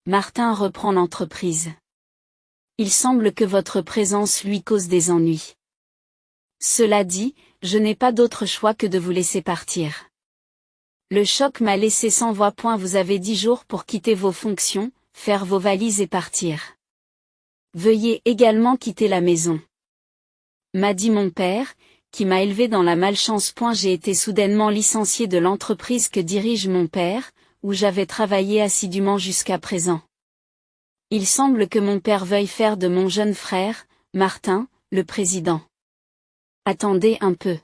Martin reprend l'entreprise. Il semble que votre présence lui cause des ennuis. Cela dit, je n'ai pas d'autre choix que de vous laisser partir. Le choc m'a laissé sans voix. Vous avez 10 jours pour quitter vos fonctions, faire vos valises et partir. Veuillez également quitter la maison. M'a dit mon père, qui m'a élevé dans la malchance. J'ai été soudainement licencié de l'entreprise que dirige mon père, où j'avais travaillé assidûment jusqu'à présent. Il semble que mon père veuille faire de mon jeune frère, Martin, le président. Attendez un peu.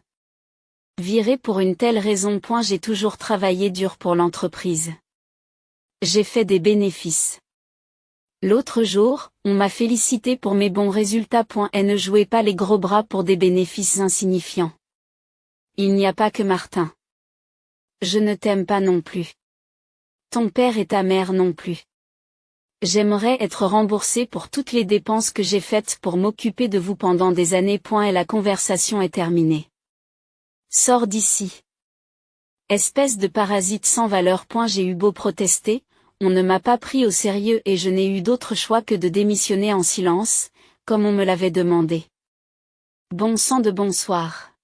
Viré pour une telle raison. J'ai toujours travaillé dur pour l'entreprise. J'ai fait des bénéfices. L'autre jour, on m'a félicité pour mes bons résultats. Et ne jouez pas les gros bras pour des bénéfices insignifiants. Il n'y a pas que Martin. Je ne t'aime pas non plus. Ton père et ta mère non plus. J'aimerais être remboursé pour toutes les dépenses que j'ai faites pour m'occuper de vous pendant des années. Et la conversation est terminée. Sors d'ici. Espèce de parasite sans valeur. J'ai eu beau protester, on ne m'a pas pris au sérieux et je n'ai eu d'autre choix que de démissionner en silence, comme on me l'avait demandé. Bon sang de bonsoir.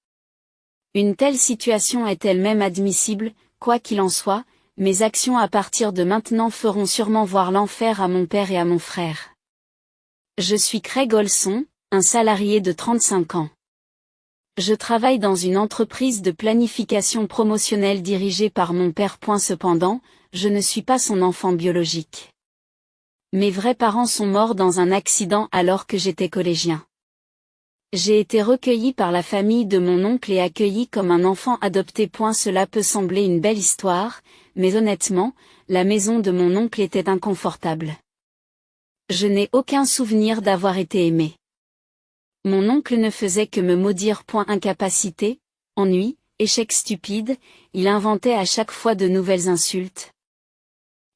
Une telle situation est elle-même admissible, quoi qu'il en soit, mes actions à partir de maintenant feront sûrement voir l'enfer à mon père et à mon frère. Je suis Craig Olson, un salarié de 35 ans. Je travaille dans une entreprise de planification promotionnelle dirigée par mon père. Cependant, je ne suis pas son enfant biologique. Mes vrais parents sont morts dans un accident alors que j'étais collégien. J'ai été recueilli par la famille de mon oncle et accueilli comme un enfant adopté. Cela peut sembler une belle histoire, mais honnêtement, la maison de mon oncle était inconfortable. Je n'ai aucun souvenir d'avoir été aimé. Mon oncle ne faisait que me maudire. Incapacité, ennui, échec stupide, il inventait à chaque fois de nouvelles insultes.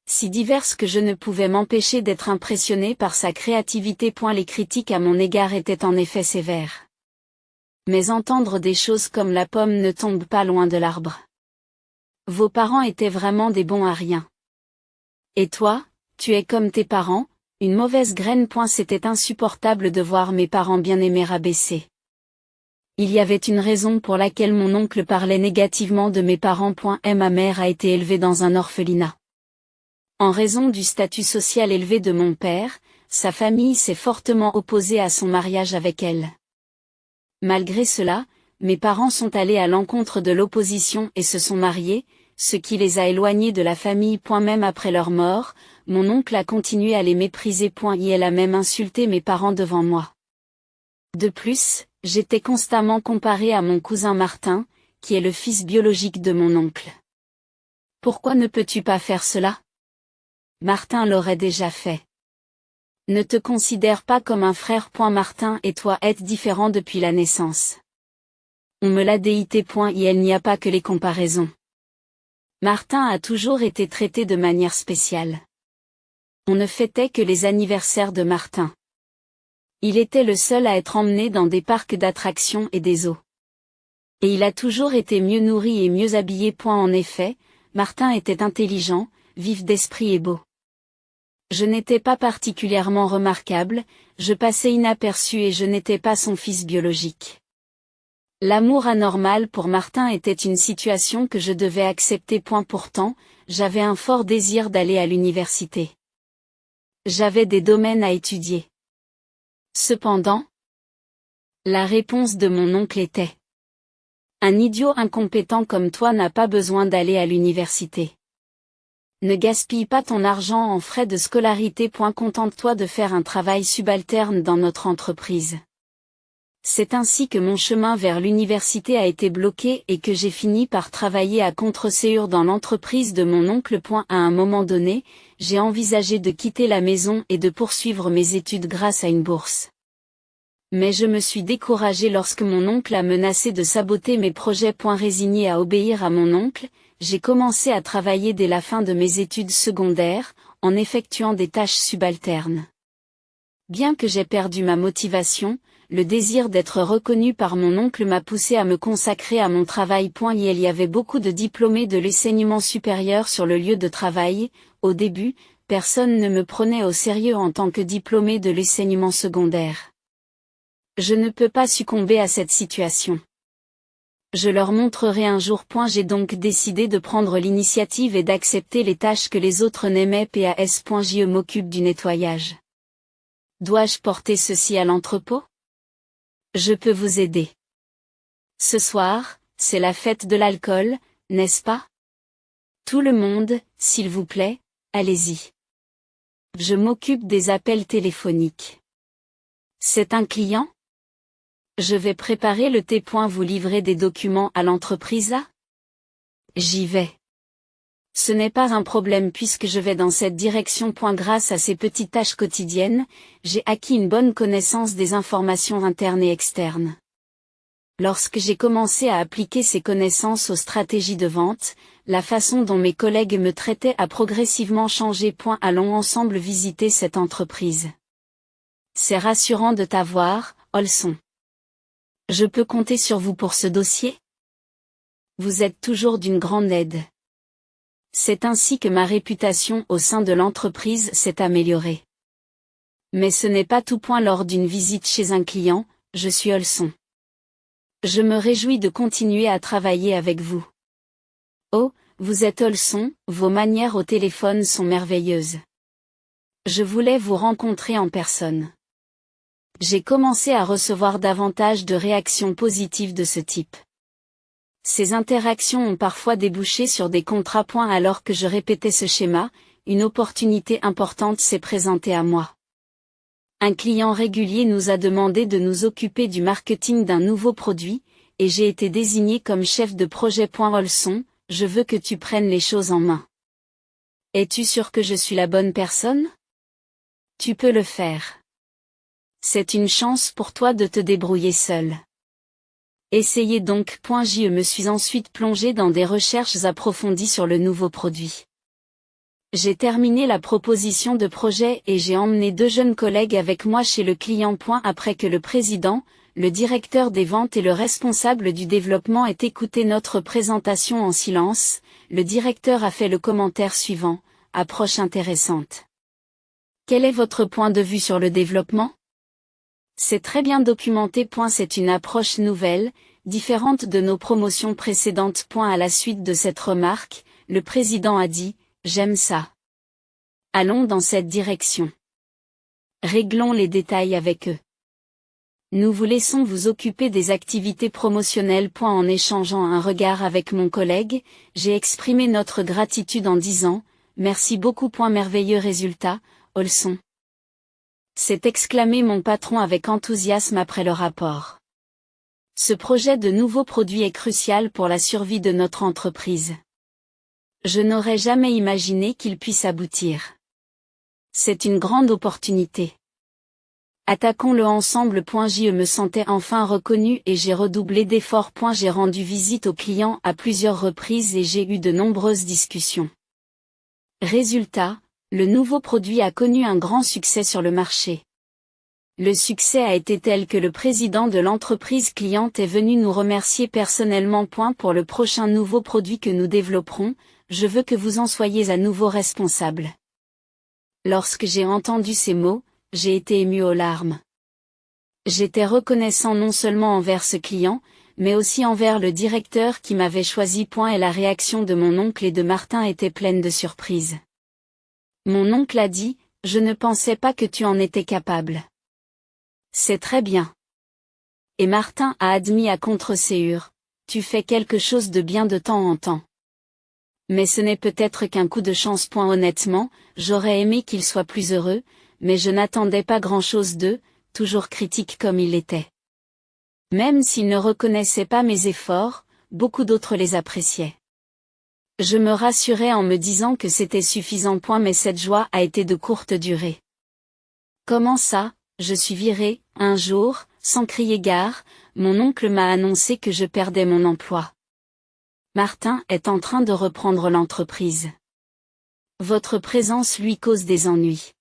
Si diverses que je ne pouvais m'empêcher d'être impressionné par sa créativité. Les critiques à mon égard étaient en effet sévères. Mais entendre des choses comme la pomme ne tombe pas loin de l'arbre. Vos parents étaient vraiment des bons à rien. Et toi, tu es comme tes parents, une mauvaise graine. C'était insupportable de voir mes parents bien-aimés rabaissés. Il y avait une raison pour laquelle mon oncle parlait négativement de mes parents. Ma mère a été élevée dans un orphelinat. En raison du statut social élevé de mon père, sa famille s'est fortement opposée à son mariage avec elle. Malgré cela, mes parents sont allés à l'encontre de l'opposition et se sont mariés, ce qui les a éloignés de la famille. Même après leur mort, mon oncle a continué à les mépriser. Elle a même insulté mes parents devant moi. De plus, j'étais constamment comparé à mon cousin Martin, qui est le fils biologique de mon oncle. Pourquoi ne peux-tu pas faire cela? Martin l'aurait déjà fait. Ne te considère pas comme un frère. Martin et toi êtes différents depuis la naissance. On me l'a déité. Il n'y a pas que les comparaisons. Martin a toujours été traité de manière spéciale. On ne fêtait que les anniversaires de Martin. Il était le seul à être emmené dans des parcs d'attractions et des zoos. Et il a toujours été mieux nourri et mieux habillé. En effet, Martin était intelligent, vif d'esprit et beau. Je n'étais pas particulièrement remarquable, je passais inaperçu et je n'étais pas son fils biologique. L'amour anormal pour Martin était une situation que je devais accepter. Pourtant, j'avais un fort désir d'aller à l'université. J'avais des domaines à étudier. Cependant, la réponse de mon oncle était: un idiot incompétent comme toi n'a pas besoin d'aller à l'université. Ne gaspille pas ton argent en frais de scolarité. Contente-toi de faire un travail subalterne dans notre entreprise. C'est ainsi que mon chemin vers l'université a été bloqué et que j'ai fini par travailler à contre-séure dans l'entreprise de mon oncle. À un moment donné, j'ai envisagé de quitter la maison et de poursuivre mes études grâce à une bourse. Mais je me suis découragé lorsque mon oncle a menacé de saboter mes projets. Résigné à obéir à mon oncle, j'ai commencé à travailler dès la fin de mes études secondaires, en effectuant des tâches subalternes. Bien que j'ai perdu ma motivation, le désir d'être reconnu par mon oncle m'a poussé à me consacrer à mon travail. Il y avait beaucoup de diplômés de l'enseignement supérieur sur le lieu de travail. Au début, personne ne me prenait au sérieux en tant que diplômé de l'enseignement secondaire. Je ne peux pas succomber à cette situation. Je leur montrerai un jour. J'ai donc décidé de prendre l'initiative et d'accepter les tâches que les autres n'aimaient pas. Je m'occupe du nettoyage. Dois-je porter ceci à l'entrepôt? Je peux vous aider. Ce soir, c'est la fête de l'alcool, n'est-ce pas? Tout le monde, s'il vous plaît, allez-y. Je m'occupe des appels téléphoniques. C'est un client? Je vais préparer le thé. Vous livrez des documents à l'entreprise là? J'y vais. Ce n'est pas un problème puisque je vais dans cette direction. Grâce à ces petites tâches quotidiennes, j'ai acquis une bonne connaissance des informations internes et externes. Lorsque j'ai commencé à appliquer ces connaissances aux stratégies de vente, la façon dont mes collègues me traitaient a progressivement changé. Allons ensemble visiter cette entreprise. C'est rassurant de t'avoir, Olson. Je peux compter sur vous pour ce dossier? Vous êtes toujours d'une grande aide. C'est ainsi que ma réputation au sein de l'entreprise s'est améliorée. Mais ce n'est pas tout. Lors d'une visite chez un client, je suis Olson. Je me réjouis de continuer à travailler avec vous. Oh, vous êtes Olson, vos manières au téléphone sont merveilleuses. Je voulais vous rencontrer en personne. J'ai commencé à recevoir davantage de réactions positives de ce type. Ces interactions ont parfois débouché sur des contrats. Alors que je répétais ce schéma, une opportunité importante s'est présentée à moi. Un client régulier nous a demandé de nous occuper du marketing d'un nouveau produit, et j'ai été désigné comme chef de projet. Olson, je veux que tu prennes les choses en main. Es-tu sûr que je suis la bonne personne? Tu peux le faire. C'est une chance pour toi de te débrouiller seul. Essayez donc. Je me suis ensuite plongé dans des recherches approfondies sur le nouveau produit. J'ai terminé la proposition de projet et j'ai emmené 2 jeunes collègues avec moi chez le client. Après que le président, le directeur des ventes et le responsable du développement aient écouté notre présentation en silence, le directeur a fait le commentaire suivant: approche intéressante. Quel est votre point de vue sur le développement? C'est très bien documenté. C'est une approche nouvelle, différente de nos promotions précédentes. À la suite de cette remarque, le président a dit: j'aime ça. Allons dans cette direction. Réglons les détails avec eux. Nous vous laissons vous occuper des activités promotionnelles. En échangeant un regard avec mon collègue, j'ai exprimé notre gratitude en disant: merci beaucoup. Merveilleux résultat, Olson. S'est exclamé mon patron avec enthousiasme après le rapport. Ce projet de nouveau produit est crucial pour la survie de notre entreprise. Je n'aurais jamais imaginé qu'il puisse aboutir. C'est une grande opportunité. Attaquons-le ensemble. Je me sentais enfin reconnu et j'ai redoublé d'efforts. J'ai rendu visite aux clients à plusieurs reprises et j'ai eu de nombreuses discussions. Résultat, le nouveau produit a connu un grand succès sur le marché. Le succès a été tel que le président de l'entreprise cliente est venu nous remercier personnellement. Pour le prochain nouveau produit que nous développerons, je veux que vous en soyez à nouveau responsable. Lorsque j'ai entendu ces mots, j'ai été ému aux larmes. J'étais reconnaissant non seulement envers ce client, mais aussi envers le directeur qui m'avait choisi. Et la réaction de mon oncle et de Martin était pleine de surprise. Mon oncle a dit: je ne pensais pas que tu en étais capable. C'est très bien. Et Martin a admis à contre-séure: tu fais quelque chose de bien de temps en temps. Mais ce n'est peut-être qu'un coup de chance. Honnêtement, j'aurais aimé qu'il soit plus heureux, mais je n'attendais pas grand-chose d'eux, toujours critique comme il l'était. Même s'il ne reconnaissait pas mes efforts, beaucoup d'autres les appréciaient. Je me rassurais en me disant que c'était suffisant. Mais cette joie a été de courte durée. Comment ça, je suis viré? Un jour, sans crier gare, mon oncle m'a annoncé que je perdais mon emploi. Martin est en train de reprendre l'entreprise. Votre présence lui cause des ennuis.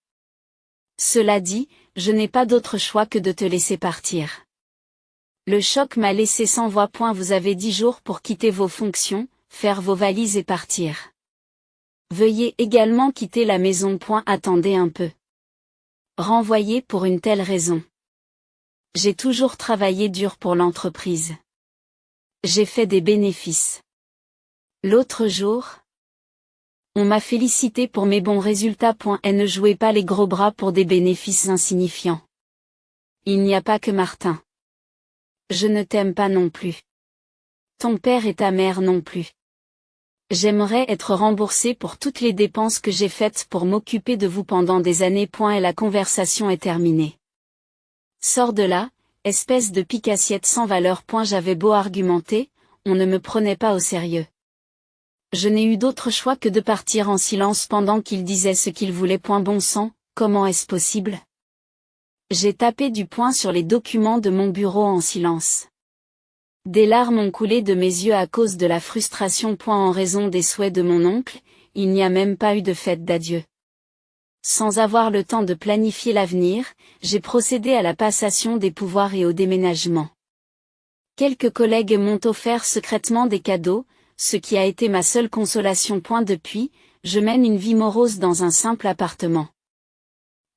Cela dit, je n'ai pas d'autre choix que de te laisser partir. Le choc m'a laissé sans voix. Vous avez 10 jours pour quitter vos fonctions, faire vos valises et partir. Veuillez également quitter la maison. Attendez un peu. Renvoyé pour une telle raison. J'ai toujours travaillé dur pour l'entreprise. J'ai fait des bénéfices. L'autre jour, on m'a félicité pour mes bons résultats. Et ne jouez pas les gros bras pour des bénéfices insignifiants. Il n'y a pas que Martin. Je ne t'aime pas non plus. Ton père et ta mère non plus. J'aimerais être remboursé pour toutes les dépenses que j'ai faites pour m'occuper de vous pendant des années. Et la conversation est terminée. Sors de là, espèce de pique-assiette sans valeur. J'avais beau argumenter, on ne me prenait pas au sérieux. Je n'ai eu d'autre choix que de partir en silence pendant qu'il disait ce qu'il voulait. Bon sang, comment est-ce possible? J'ai tapé du poing sur les documents de mon bureau en silence. Des larmes ont coulé de mes yeux à cause de la frustration. En raison des souhaits de mon oncle, il n'y a même pas eu de fête d'adieu. Sans avoir le temps de planifier l'avenir, j'ai procédé à la passation des pouvoirs et au déménagement. Quelques collègues m'ont offert secrètement des cadeaux, ce qui a été ma seule consolation. Depuis, je mène une vie morose dans un simple appartement.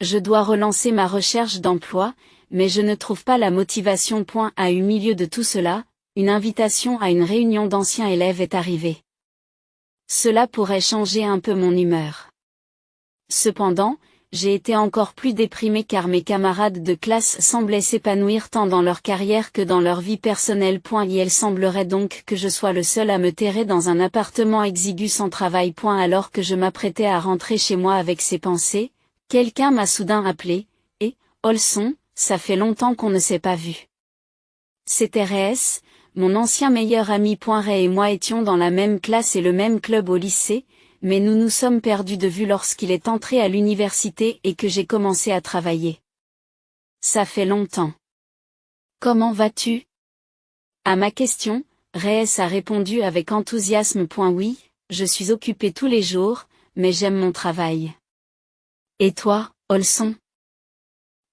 Je dois relancer ma recherche d'emploi, mais je ne trouve pas la motivation. Au milieu de tout cela, une invitation à une réunion d'anciens élèves est arrivée. Cela pourrait changer un peu mon humeur. Cependant, j'ai été encore plus déprimé car mes camarades de classe semblaient s'épanouir tant dans leur carrière que dans leur vie personnelle. Il semblerait donc que je sois le seul à me terrer dans un appartement exigu sans travail. Alors que je m'apprêtais à rentrer chez moi avec ces pensées, quelqu'un m'a soudain appelé, et, Olson, ça fait longtemps qu'on ne s'est pas vu. C'était Reyes, mon ancien meilleur ami. Ray et moi étions dans la même classe et le même club au lycée, mais nous nous sommes perdus de vue lorsqu'il est entré à l'université et que j'ai commencé à travailler. Ça fait longtemps. Comment vas-tu? À ma question, Reyes a répondu avec enthousiasme. Oui, je suis occupé tous les jours, mais j'aime mon travail. Et toi, Olson?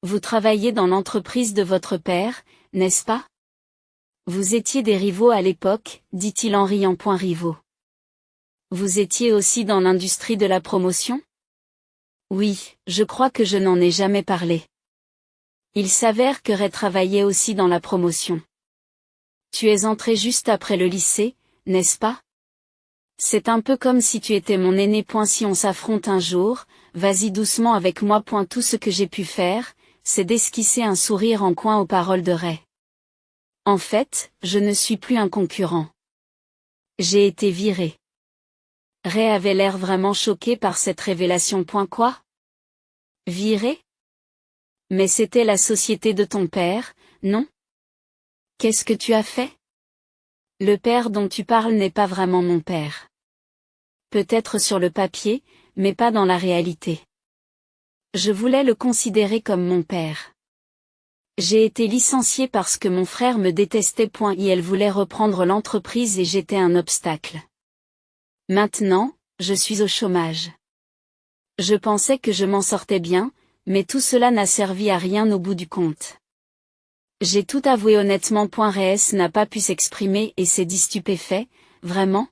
Vous travaillez dans l'entreprise de votre père, n'est-ce pas? Vous étiez des rivaux à l'époque, dit-il en riant. Rivaux. Vous étiez aussi dans l'industrie de la promotion? Oui, je crois que je n'en ai jamais parlé. Il s'avère que Ray travaillait aussi dans la promotion. Tu es entré juste après le lycée, n'est-ce pas? C'est un peu comme si tu étais mon aîné. Si on s'affronte un jour, vas-y doucement avec moi. Tout ce que j'ai pu faire, c'est d'esquisser un sourire en coin aux paroles de Ray. En fait, je ne suis plus un concurrent. J'ai été viré. Ray avait l'air vraiment choqué par cette révélation. Quoi? Viré? Mais c'était la société de ton père, non? Qu'est-ce que tu as fait? Le père dont tu parles n'est pas vraiment mon père. Peut-être sur le papier, mais pas dans la réalité. Je voulais le considérer comme mon père. J'ai été licencié parce que mon frère me détestait. Elle voulait reprendre l'entreprise et j'étais un obstacle. Maintenant, je suis au chômage. Je pensais que je m'en sortais bien, mais tout cela n'a servi à rien au bout du compte. J'ai tout avoué honnêtement. Reyes n'a pas pu s'exprimer et s'est dit stupéfait. Vraiment?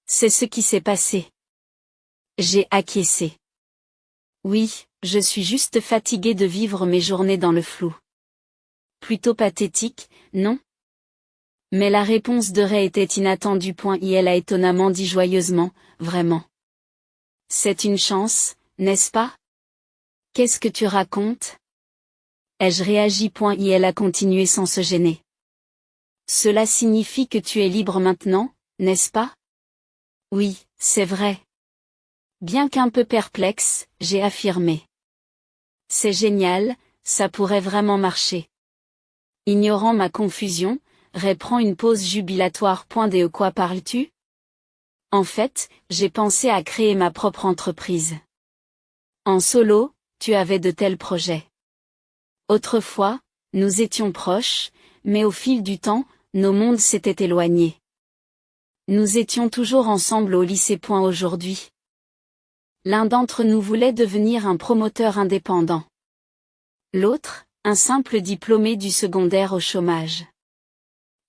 C'est ce qui s'est passé. J'ai acquiescé. Oui, je suis juste fatigué de vivre mes journées dans le flou. Plutôt pathétique, non? Mais la réponse de Ray était inattendue. Elle a étonnamment dit joyeusement, vraiment. C'est une chance, n'est-ce pas? Qu'est-ce que tu racontes? Ai-je réagi? Elle a continué sans se gêner. Cela signifie que tu es libre maintenant, n'est-ce pas? Oui, c'est vrai. Bien qu'un peu perplexe, j'ai affirmé. C'est génial, ça pourrait vraiment marcher. Ignorant ma confusion, Ray prend une pause jubilatoire. De quoi parles-tu? En fait, j'ai pensé à créer ma propre entreprise. En solo, tu avais de tels projets. Autrefois, nous étions proches, mais au fil du temps, nos mondes s'étaient éloignés. Nous étions toujours ensemble au lycée. Aujourd'hui. L'un d'entre nous voulait devenir un promoteur indépendant. L'autre, un simple diplômé du secondaire au chômage.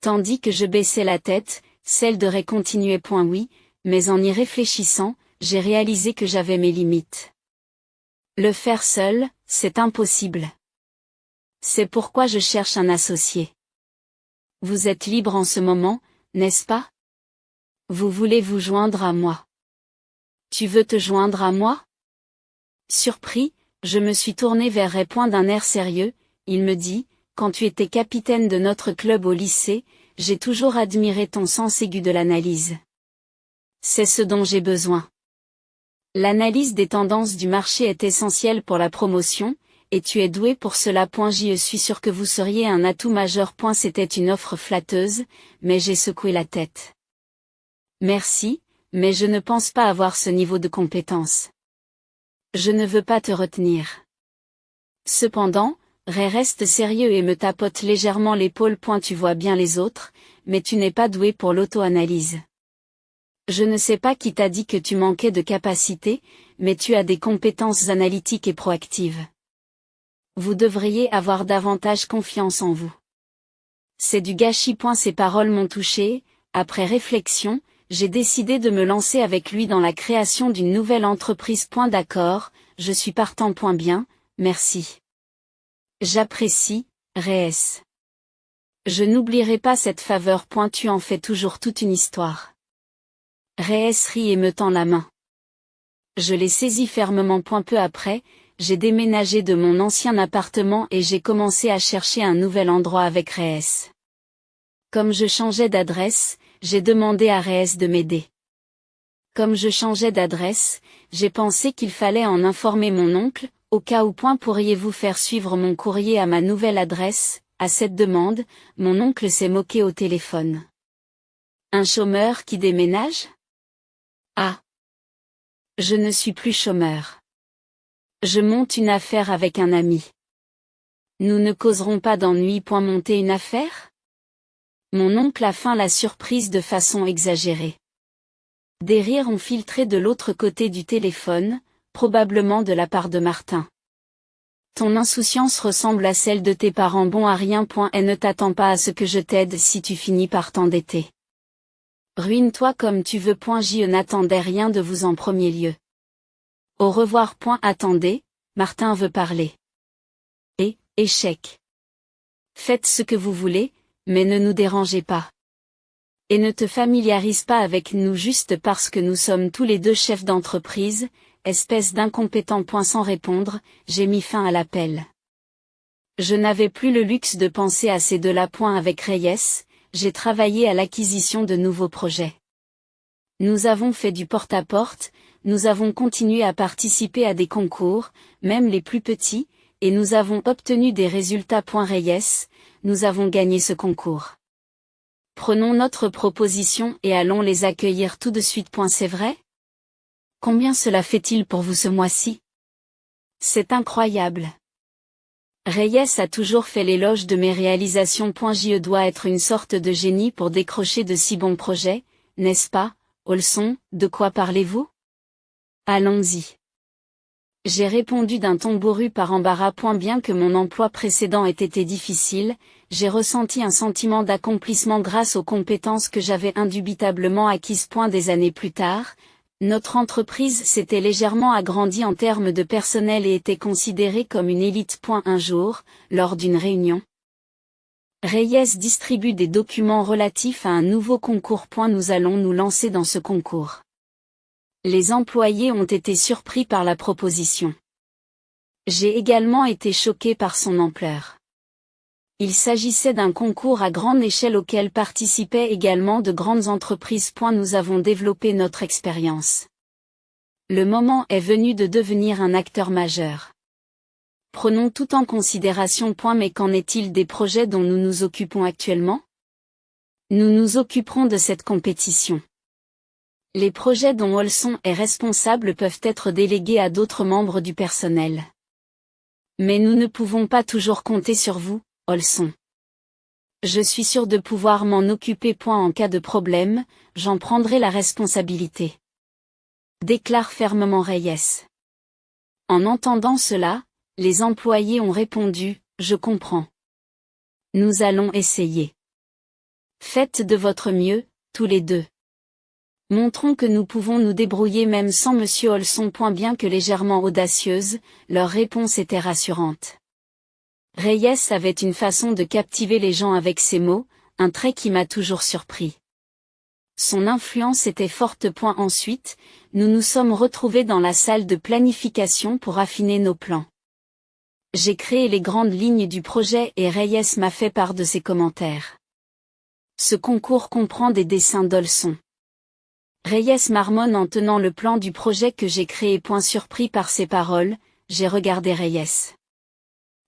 Tandis que je baissais la tête, celle de Ray continuait. Oui, mais en y réfléchissant, j'ai réalisé que j'avais mes limites. Le faire seul, c'est impossible. C'est pourquoi je cherche un associé. Vous êtes libre en ce moment, n'est-ce pas? Vous voulez vous joindre à moi. Tu veux te joindre à moi? Surpris, je me suis tourné vers Ray. D'un air sérieux, il me dit, quand tu étais capitaine de notre club au lycée, j'ai toujours admiré ton sens aigu de l'analyse. C'est ce dont j'ai besoin. L'analyse des tendances du marché est essentielle pour la promotion, et tu es doué pour cela. Je suis sûr que vous seriez un atout majeur. C'était une offre flatteuse, mais j'ai secoué la tête. Merci, mais je ne pense pas avoir ce niveau de compétence. Je ne veux pas te retenir. Cependant, Ray reste sérieux et me tapote légèrement l'épaule. Tu vois bien les autres, mais tu n'es pas doué pour l'auto-analyse. Je ne sais pas qui t'a dit que tu manquais de capacité, mais tu as des compétences analytiques et proactives. Vous devriez avoir davantage confiance en vous. C'est du gâchis. Ces paroles m'ont touché. Après réflexion, j'ai décidé de me lancer avec lui dans la création d'une nouvelle entreprise. D'accord, je suis partant. Bien, merci. J'apprécie, Reyes. Je n'oublierai pas cette faveur. Tu en fais toujours toute une histoire. Reyes rit et me tend la main. Je l'ai saisie fermement. Peu après, j'ai déménagé de mon ancien appartement et j'ai commencé à chercher un nouvel endroit avec Reyes. Comme je changeais d'adresse, j'ai demandé à Reyes de m'aider. Comme je changeais d'adresse, j'ai pensé qu'il fallait en informer mon oncle. Au cas où. Pourriez-vous faire suivre mon courrier à ma nouvelle adresse? À cette demande, mon oncle s'est moqué au téléphone. Un chômeur qui déménage? Ah! Je ne suis plus chômeur. Je monte une affaire avec un ami. Nous ne causerons pas d'ennui. Monter une affaire? Mon oncle a feint la surprise de façon exagérée. Des rires ont filtré de l'autre côté du téléphone, probablement de la part de Martin. Ton insouciance ressemble à celle de tes parents. Bon à rien. Et ne t'attends pas à ce que je t'aide si tu finis par t'endetter. Ruine-toi comme tu veux. Je n'attendais rien de vous en premier lieu. Au revoir. Attendez, Martin veut parler. Échec. Faites ce que vous voulez, mais ne nous dérangez pas. Et ne te familiarise pas avec nous juste parce que nous sommes tous les deux chefs d'entreprise, espèce d'incompétent. Sans répondre, j'ai mis fin à l'appel. Je n'avais plus le luxe de penser à ces deux-là. Avec Reyes, j'ai travaillé à l'acquisition de nouveaux projets. Nous avons fait du porte-à-porte, nous avons continué à participer à des concours, même les plus petits, et nous avons obtenu des résultats. Reyes, nous avons gagné ce concours. Prenons notre proposition et allons les accueillir tout de suite. C'est vrai? Combien cela fait-il pour vous ce mois-ci? C'est incroyable. Reyes a toujours fait l'éloge de mes réalisations. Je dois être une sorte de génie pour décrocher de si bons projets, n'est-ce pas, Olson? De quoi parlez-vous? Allons-y. J'ai répondu d'un ton bourru par embarras. Bien que mon emploi précédent ait été difficile, j'ai ressenti un sentiment d'accomplissement grâce aux compétences que j'avais indubitablement acquises. Des années plus tard, notre entreprise s'était légèrement agrandie en termes de personnel et était considérée comme une élite. Un jour, lors d'une réunion, Reyes distribue des documents relatifs à un nouveau concours. Nous allons nous lancer dans ce concours. Les employés ont été surpris par la proposition. J'ai également été choqué par son ampleur. Il s'agissait d'un concours à grande échelle auquel participaient également de grandes entreprises. Nous avons développé notre expérience. Le moment est venu de devenir un acteur majeur. Prenons tout en considération. Mais qu'en est-il des projets dont nous nous occupons actuellement? Nous nous occuperons de cette compétition. Les projets dont Olson est responsable peuvent être délégués à d'autres membres du personnel. Mais nous ne pouvons pas toujours compter sur vous, Olson. Je suis sûr de pouvoir m'en occuper. En cas de problème, j'en prendrai la responsabilité. Déclare fermement Reyes. En entendant cela, les employés ont répondu, je comprends. Nous allons essayer. Faites de votre mieux, tous les deux. Montrons que nous pouvons nous débrouiller même sans Monsieur Olson. Bien que légèrement audacieuse, leur réponse était rassurante. Reyes avait une façon de captiver les gens avec ses mots, un trait qui m'a toujours surpris. Son influence était forte. Ensuite, nous nous sommes retrouvés dans la salle de planification pour affiner nos plans. J'ai créé les grandes lignes du projet et Reyes m'a fait part de ses commentaires. Ce concours comprend des dessins d'Olson. Reyes marmonne en tenant le plan du projet que j'ai créé. Surpris par ces paroles, j'ai regardé Reyes.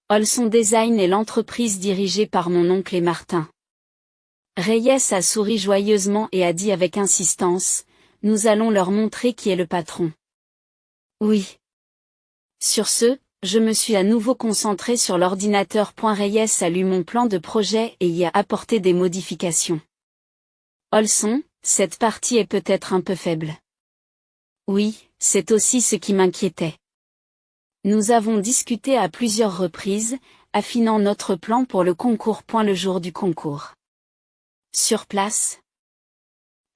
Olson Design est l'entreprise dirigée par mon oncle et Martin. Reyes a souri joyeusement et a dit avec insistance, « Nous allons leur montrer qui est le patron. » Oui. Sur ce, je me suis à nouveau concentré sur l'ordinateur. Reyes a lu mon plan de projet et y a apporté des modifications. Olson, cette partie est peut-être un peu faible. Oui, c'est aussi ce qui m'inquiétait. Nous avons discuté à plusieurs reprises, affinant notre plan pour le concours. Le jour du concours. Sur place,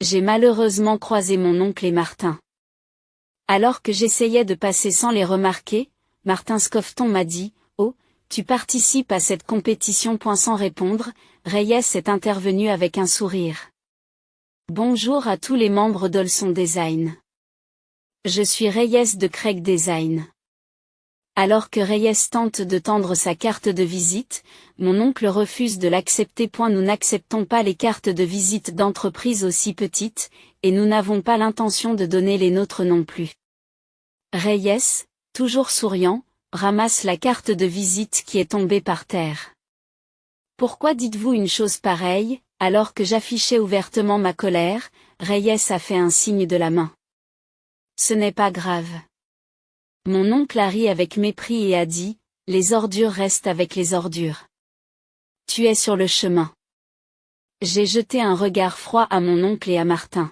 j'ai malheureusement croisé mon oncle et Martin. Alors que j'essayais de passer sans les remarquer, Martin Scofton m'a dit, « Oh, tu participes à cette compétition ». Sans répondre, Reyes est intervenu avec un sourire. « Bonjour à tous les membres d'Olson Design. Je suis Reyes de Craig Design. » Alors que Reyes tente de tendre sa carte de visite, mon oncle refuse de l'accepter. Nous n'acceptons pas les cartes de visite d'entreprises aussi petites, et nous n'avons pas l'intention de donner les nôtres non plus. Reyes, toujours souriant, ramasse la carte de visite qui est tombée par terre. Pourquoi dites-vous une chose pareille, alors que j'affichais ouvertement ma colère? Reyes a fait un signe de la main. Ce n'est pas grave. Mon oncle a ri avec mépris et a dit, « Les ordures restent avec les ordures. Tu es sur le chemin. » J'ai jeté un regard froid à mon oncle et à Martin.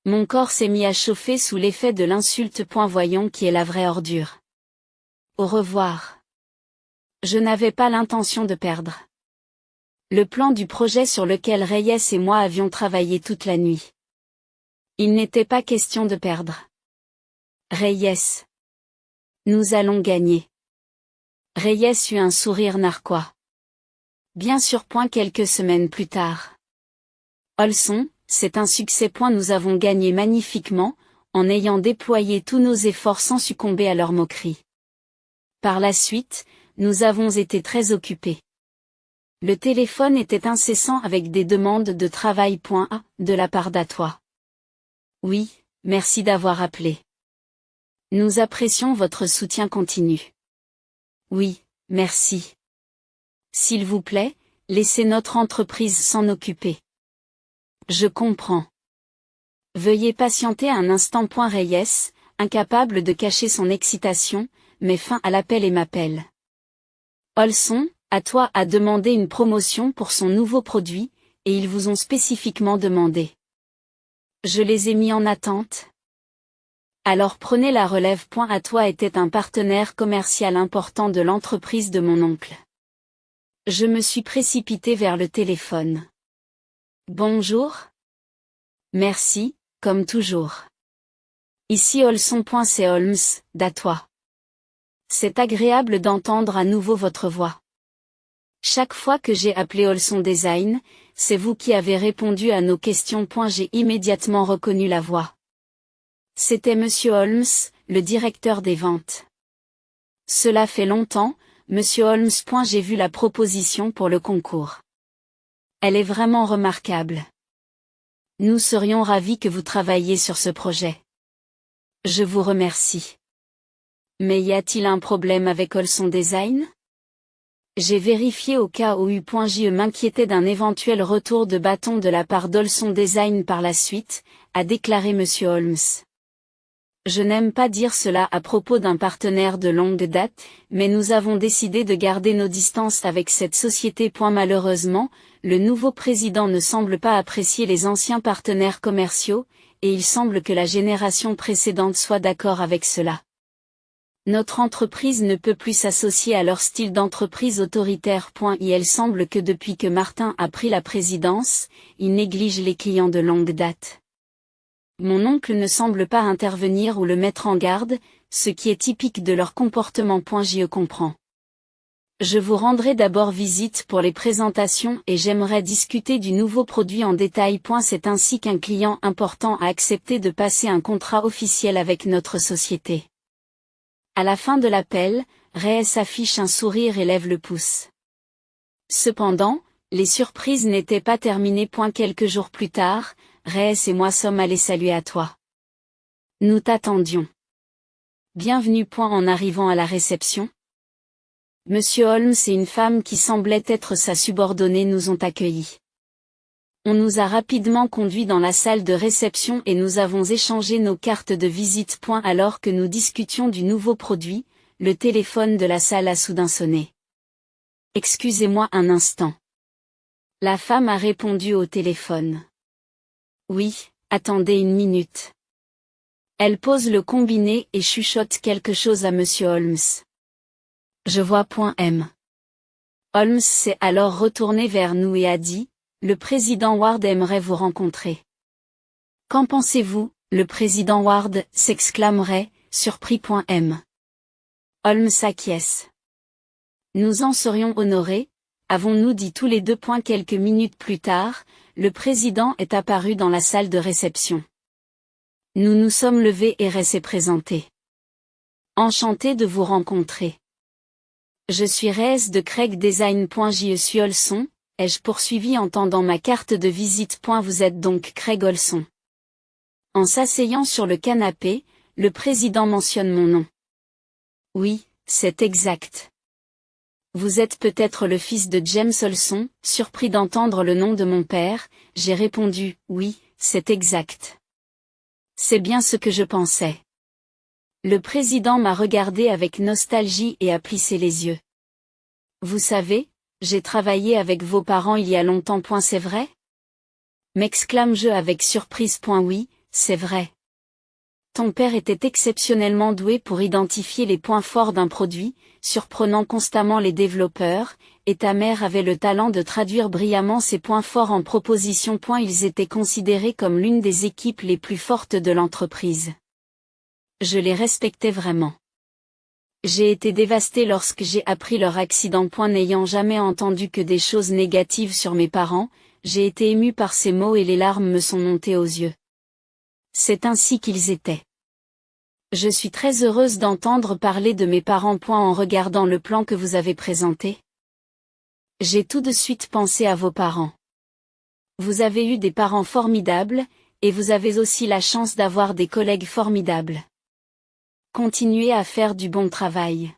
Mon corps s'est mis à chauffer sous l'effet de l'insulte. Voyons qui est la vraie ordure. Au revoir. Je n'avais pas l'intention de perdre. Le plan du projet sur lequel Reyes et moi avions travaillé toute la nuit. Il n'était pas question de perdre. Reyes. Nous allons gagner. Reyes eut un sourire narquois. Bien sûr. Quelques semaines plus tard. Olson, c'est un succès. Nous avons gagné magnifiquement, en ayant déployé tous nos efforts sans succomber à leur moquerie. Par la suite, nous avons été très occupés. Le téléphone était incessant avec des demandes de travail. De la part d'Atois. Oui, merci d'avoir appelé. Nous apprécions votre soutien continu. Oui, merci. S'il vous plaît, laissez notre entreprise s'en occuper. Je comprends. Veuillez patienter un instant. Reyes, incapable de cacher son excitation, met fin à l'appel et m'appelle. Olson, Atois a demandé une promotion pour son nouveau produit, et ils vous ont spécifiquement demandé. Je les ai mis en attente. Alors prenez la relève. Atois était un partenaire commercial important de l'entreprise de mon oncle. Je me suis précipité vers le téléphone. Bonjour. Merci, comme toujours. Ici Olson. C'est Holmes, d'Atois. C'est agréable d'entendre à nouveau votre voix. Chaque fois que j'ai appelé Olson Design, c'est vous qui avez répondu à nos questions. J'ai immédiatement reconnu la voix. C'était Monsieur Holmes, le directeur des ventes. Cela fait longtemps, Monsieur Holmes. J'ai vu la proposition pour le concours. Elle est vraiment remarquable. Nous serions ravis que vous travailliez sur ce projet. Je vous remercie. Mais y a-t-il un problème avec Olson Design? J'ai vérifié au cas où je m'inquiétais d'un éventuel retour de bâton de la part d'Olson Design par la suite, a déclaré Monsieur Holmes. Je n'aime pas dire cela à propos d'un partenaire de longue date, mais nous avons décidé de garder nos distances avec cette société. Malheureusement, le nouveau président ne semble pas apprécier les anciens partenaires commerciaux, et il semble que la génération précédente soit d'accord avec cela. Notre entreprise ne peut plus s'associer à leur style d'entreprise autoritaire. Il semble que depuis que Martin a pris la présidence, il néglige les clients de longue date. Mon oncle ne semble pas intervenir ou le mettre en garde, ce qui est typique de leur comportement. Je comprends. Je vous rendrai d'abord visite pour les présentations et j'aimerais discuter du nouveau produit en détail. C'est ainsi qu'un client important a accepté de passer un contrat officiel avec notre société. À la fin de l'appel, Reyes affiche un sourire et lève le pouce. Cependant, les surprises n'étaient pas terminées. Quelques jours plus tard, Reyes et moi sommes allés saluer à toi. Nous t'attendions. Bienvenue. En arrivant à la réception, Monsieur Holmes et une femme qui semblait être sa subordonnée nous ont accueillis. On nous a rapidement conduits dans la salle de réception et nous avons échangé nos cartes de visite. Alors que nous discutions du nouveau produit, le téléphone de la salle a soudain sonné. Excusez-moi un instant. La femme a répondu au téléphone. Oui, attendez une minute. Elle pose le combiné et chuchote quelque chose à Monsieur Holmes. Je vois. Holmes s'est alors retourné vers nous et a dit, le président Ward aimerait vous rencontrer. Qu'en pensez-vous, le président Ward, s'exclamerait, surpris. Holmes acquiesce. Nous en serions honorés, avons-nous dit tous les deux. Quelques minutes plus tard, le président est apparu dans la salle de réception. Nous nous sommes levés et Reyes s'est présenté. Enchanté de vous rencontrer. Je suis Reyes de Craig Design. Je suis Olson, ai-je poursuivi en tendant ma carte de visite. Vous êtes donc Craig Olson. En s'asseyant sur le canapé, le président mentionne mon nom. Oui, c'est exact. Vous êtes peut-être le fils de James Olson. Surpris d'entendre le nom de mon père, j'ai répondu, oui, c'est exact. C'est bien ce que je pensais. Le président m'a regardé avec nostalgie et a plissé les yeux. Vous savez, j'ai travaillé avec vos parents il y a longtemps. C'est vrai? M'exclame-je avec surprise. Oui, c'est vrai. Ton père était exceptionnellement doué pour identifier les points forts d'un produit, surprenant constamment les développeurs, et ta mère avait le talent de traduire brillamment ces points forts en propositions. Ils étaient considérés comme l'une des équipes les plus fortes de l'entreprise. Je les respectais vraiment. J'ai été dévasté lorsque j'ai appris leur accident. N'ayant jamais entendu que des choses négatives sur mes parents, j'ai été ému par ces mots et les larmes me sont montées aux yeux. C'est ainsi qu'ils étaient. Je suis très heureuse d'entendre parler de mes parents. En regardant le plan que vous avez présenté, j'ai tout de suite pensé à vos parents. Vous avez eu des parents formidables, et vous avez aussi la chance d'avoir des collègues formidables. Continuez à faire du bon travail.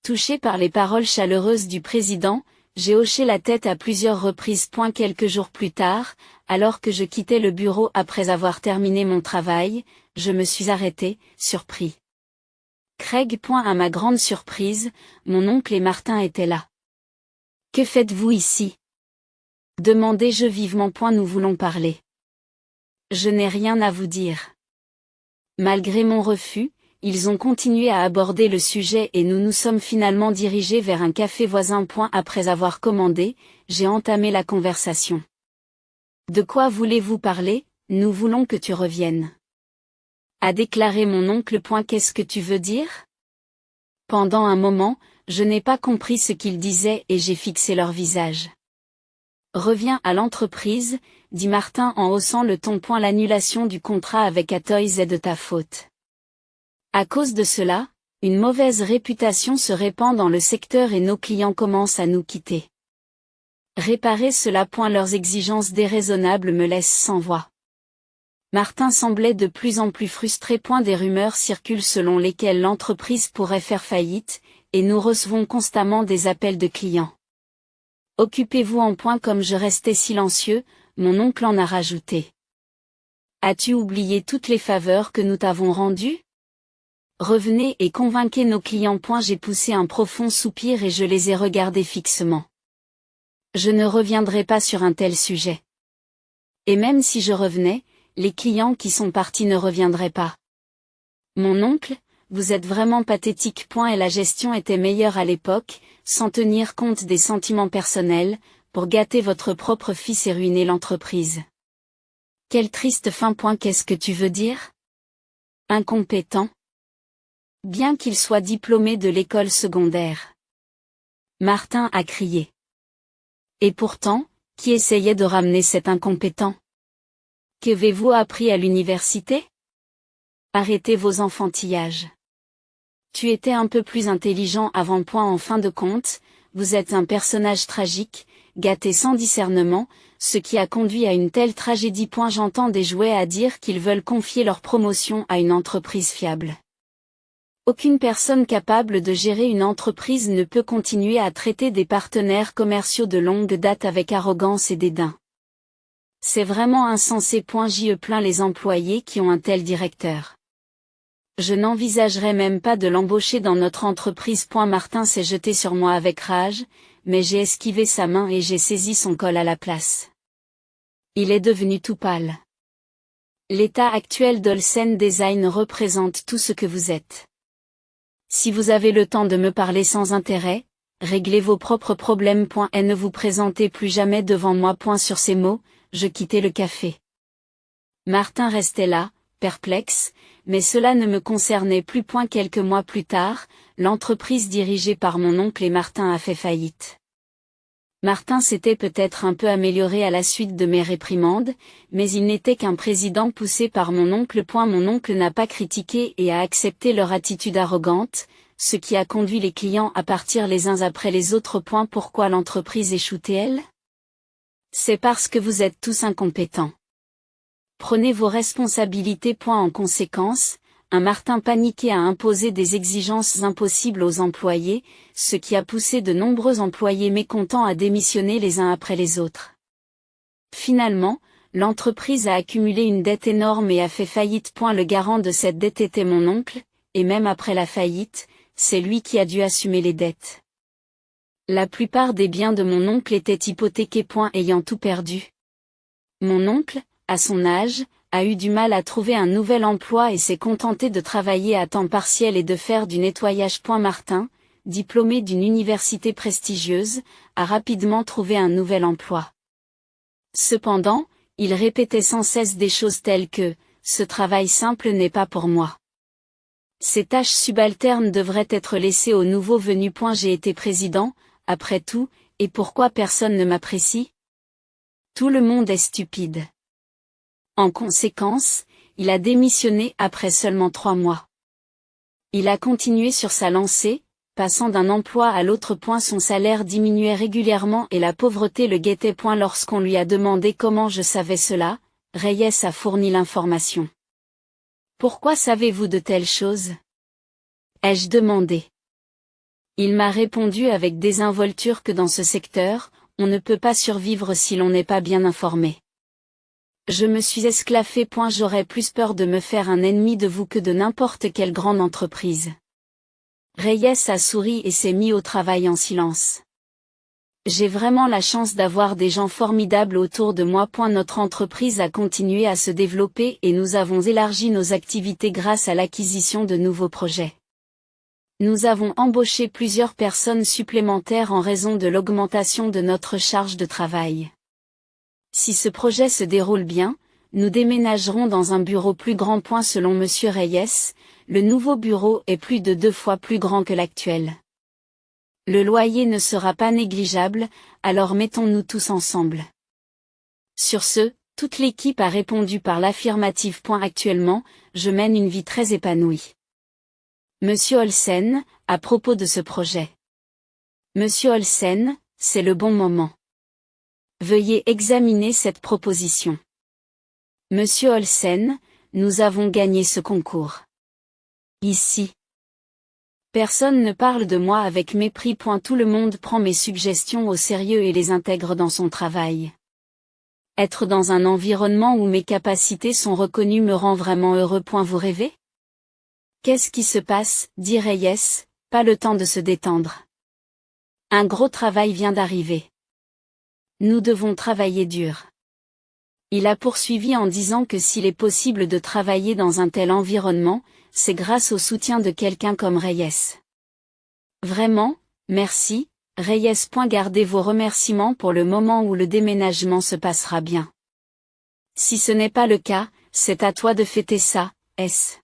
Touché par les paroles chaleureuses du président, j'ai hoché la tête à plusieurs reprises. Quelques jours plus tard, alors que je quittais le bureau après avoir terminé mon travail, je me suis arrêté, surpris. Craig. À ma grande surprise, mon oncle et Martin étaient là. Que faites-vous ici? Demandai-je vivement. Nous voulons parler. Je n'ai rien à vous dire. Malgré mon refus, ils ont continué à aborder le sujet et nous nous sommes finalement dirigés vers un café voisin. Après avoir commandé, j'ai entamé la conversation. De quoi voulez-vous parler? Nous voulons que tu reviennes. A déclaré mon oncle. Qu'est-ce que tu veux dire? Pendant un moment, je n'ai pas compris ce qu'ils disaient et j'ai fixé leur visage. Reviens à l'entreprise, dit Martin en haussant le ton. L'annulation du contrat avec Atoys est de ta faute. À cause de cela, une mauvaise réputation se répand dans le secteur et nos clients commencent à nous quitter. Réparer cela. Leurs exigences déraisonnables me laissent sans voix. Martin semblait de plus en plus frustré. Des rumeurs circulent selon lesquelles l'entreprise pourrait faire faillite, et nous recevons constamment des appels de clients. Occupez-vous en. Comme je restais silencieux, mon oncle en a rajouté. As-tu oublié toutes les faveurs que nous t'avons rendues? Revenez et convainquez nos clients. J'ai poussé un profond soupir et je les ai regardés fixement. Je ne reviendrai pas sur un tel sujet. Et même si je revenais, les clients qui sont partis ne reviendraient pas. Mon oncle, vous êtes vraiment pathétique. Et la gestion était meilleure à l'époque, sans tenir compte des sentiments personnels, pour gâter votre propre fils et ruiner l'entreprise. Quelle triste fin. Qu'est-ce que tu veux dire? Incompétent. Bien qu'il soit diplômé de l'école secondaire. Martin a crié. Et pourtant, qui essayait de ramener cet incompétent? Qu'avez-vous appris à l'université? Arrêtez vos enfantillages. Tu étais un peu plus intelligent avant. En fin de compte, vous êtes un personnage tragique, gâté sans discernement, ce qui a conduit à une telle tragédie. J'entends des jouets à dire qu'ils veulent confier leur promotion à une entreprise fiable. Aucune personne capable de gérer une entreprise ne peut continuer à traiter des partenaires commerciaux de longue date avec arrogance et dédain. C'est vraiment insensé. J'y plains les employés qui ont un tel directeur. Je n'envisagerais même pas de l'embaucher dans notre entreprise. Martin s'est jeté sur moi avec rage, mais j'ai esquivé sa main et j'ai saisi son col à la place. Il est devenu tout pâle. L'état actuel d'Olsen Design représente tout ce que vous êtes. Si vous avez le temps de me parler sans intérêt, réglez vos propres problèmes. Et ne vous présentez plus jamais devant moi. Sur ces mots, je quittai le café. Martin restait là, perplexe, mais cela ne me concernait plus. Quelques mois plus tard, l'entreprise dirigée par mon oncle et Martin a fait faillite. Martin s'était peut-être un peu amélioré à la suite de mes réprimandes, mais il n'était qu'un président poussé par mon oncle. Mon oncle n'a pas critiqué et a accepté leur attitude arrogante, ce qui a conduit les clients à partir les uns après les autres. Pourquoi l'entreprise échoue-t-elle? C'est parce que vous êtes tous incompétents. Prenez vos responsabilités. En conséquence, un Martin paniqué a imposé des exigences impossibles aux employés, ce qui a poussé de nombreux employés mécontents à démissionner les uns après les autres. Finalement, l'entreprise a accumulé une dette énorme et a fait faillite. Le garant de cette dette était mon oncle, et même après la faillite, c'est lui qui a dû assumer les dettes. La plupart des biens de mon oncle étaient hypothéqués. Ayant tout perdu. Mon oncle, à son âge, a eu du mal à trouver un nouvel emploi et s'est contenté de travailler à temps partiel et de faire du nettoyage. Martin, diplômé d'une université prestigieuse, a rapidement trouvé un nouvel emploi. Cependant, il répétait sans cesse des choses telles que « ce travail simple n'est pas pour moi ». Ces tâches subalternes devraient être laissées aux nouveaux venus. J'ai été président, après tout, et pourquoi personne ne m'apprécie? Tout le monde est stupide. En conséquence, il a démissionné après seulement 3 mois. Il a continué sur sa lancée, passant d'un emploi à l'autre. Son salaire diminuait régulièrement et la pauvreté le guettait. Lorsqu'on lui a demandé comment je savais cela, Reyes a fourni l'information. Pourquoi savez-vous de telles choses? Ai-je demandé. Il m'a répondu avec désinvolture que dans ce secteur, on ne peut pas survivre si l'on n'est pas bien informé. Je me suis esclaffé. J'aurais plus peur de me faire un ennemi de vous que de n'importe quelle grande entreprise. Reyes a souri et s'est mis au travail en silence. J'ai vraiment la chance d'avoir des gens formidables autour de moi. Notre entreprise a continué à se développer et nous avons élargi nos activités grâce à l'acquisition de nouveaux projets. Nous avons embauché plusieurs personnes supplémentaires en raison de l'augmentation de notre charge de travail. Si ce projet se déroule bien, nous déménagerons dans un bureau plus grand. Selon M. Reyes, le nouveau bureau est plus de 2 fois plus grand que l'actuel. Le loyer ne sera pas négligeable, alors mettons-nous tous ensemble. Sur ce, toute l'équipe a répondu par l'affirmative. Actuellement, je mène une vie très épanouie. Monsieur Olsen, à propos de ce projet. Monsieur Olsen, c'est le bon moment. Veuillez examiner cette proposition. Monsieur Olsen, nous avons gagné ce concours. Ici. Personne ne parle de moi avec mépris. Tout le monde prend mes suggestions au sérieux et les intègre dans son travail. Être dans un environnement où mes capacités sont reconnues me rend vraiment heureux. Vous rêvez? Qu'est-ce qui se passe? Dit Reyes, pas le temps de se détendre. Un gros travail vient d'arriver. Nous devons travailler dur. Il a poursuivi en disant que s'il est possible de travailler dans un tel environnement, c'est grâce au soutien de quelqu'un comme Reyes. Vraiment, merci, Reyes. Gardez vos remerciements pour le moment où le déménagement se passera bien. Si ce n'est pas le cas, c'est à toi de fêter ça, S.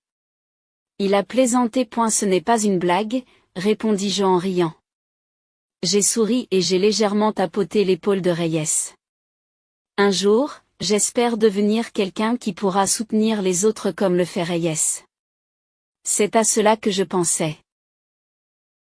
Il a plaisanté. Ce n'est pas une blague, répondis-je en riant. J'ai souri et j'ai légèrement tapoté l'épaule de Reyes. Un jour, j'espère devenir quelqu'un qui pourra soutenir les autres comme le fait Reyes. C'est à cela que je pensais.